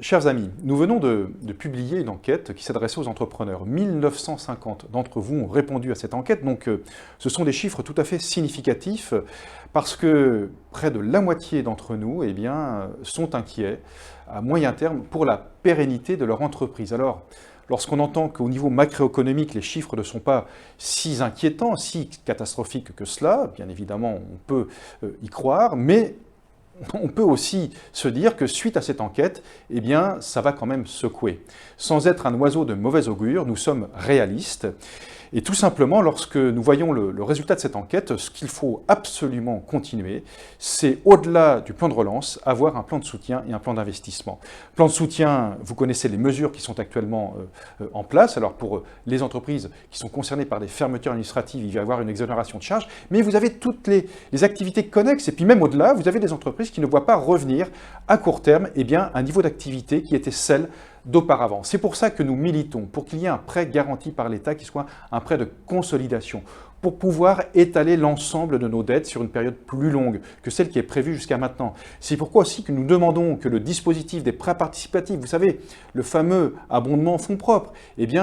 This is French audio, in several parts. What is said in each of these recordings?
Chers amis, nous venons de publier une enquête qui s'adressait aux entrepreneurs. 1950 d'entre vous ont répondu à cette enquête, donc ce sont des chiffres tout à fait significatifs parce que près de la moitié d'entre nous sont inquiets à moyen terme pour la pérennité de leur entreprise. Alors, lorsqu'on entend qu'au niveau macroéconomique, les chiffres ne sont pas si inquiétants, si catastrophiques que cela, bien évidemment, on peut y croire, mais on peut aussi se dire que suite à cette enquête, ça va quand même secouer. Sans être un oiseau de mauvais augure, nous sommes réalistes. Et tout simplement, lorsque nous voyons le résultat de cette enquête, ce qu'il faut absolument continuer, c'est au-delà du plan de relance, avoir un plan de soutien et un plan d'investissement. Plan de soutien, vous connaissez les mesures qui sont actuellement en place. Alors pour les entreprises qui sont concernées par des fermetures administratives, il va y avoir une exonération de charges, mais vous avez toutes les activités connexes. Et puis même au-delà, vous avez des entreprises qui ne voient pas revenir à court terme un niveau d'activité qui était celle d'auparavant. C'est pour ça que nous militons, pour qu'il y ait un prêt garanti par l'État qui soit un prêt de consolidation, pour pouvoir étaler l'ensemble de nos dettes sur une période plus longue que celle qui est prévue jusqu'à maintenant. C'est pourquoi aussi que nous demandons que le dispositif des prêts participatifs, vous savez, le fameux abondement fonds propres,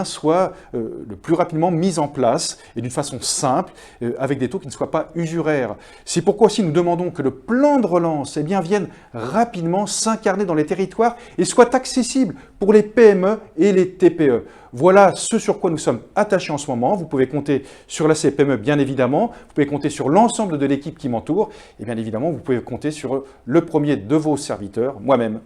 soit le plus rapidement mis en place et d'une façon simple, avec des taux qui ne soient pas usuraires. C'est pourquoi aussi nous demandons que le plan de relance vienne rapidement s'incarner dans les territoires et soit accessible pour les PME et les TPE. Voilà ce sur quoi nous sommes attachés en ce moment. Vous pouvez compter sur la CPME, bien évidemment. Vous pouvez compter sur l'ensemble de l'équipe qui m'entoure. Et bien évidemment, vous pouvez compter sur le premier de vos serviteurs, moi-même.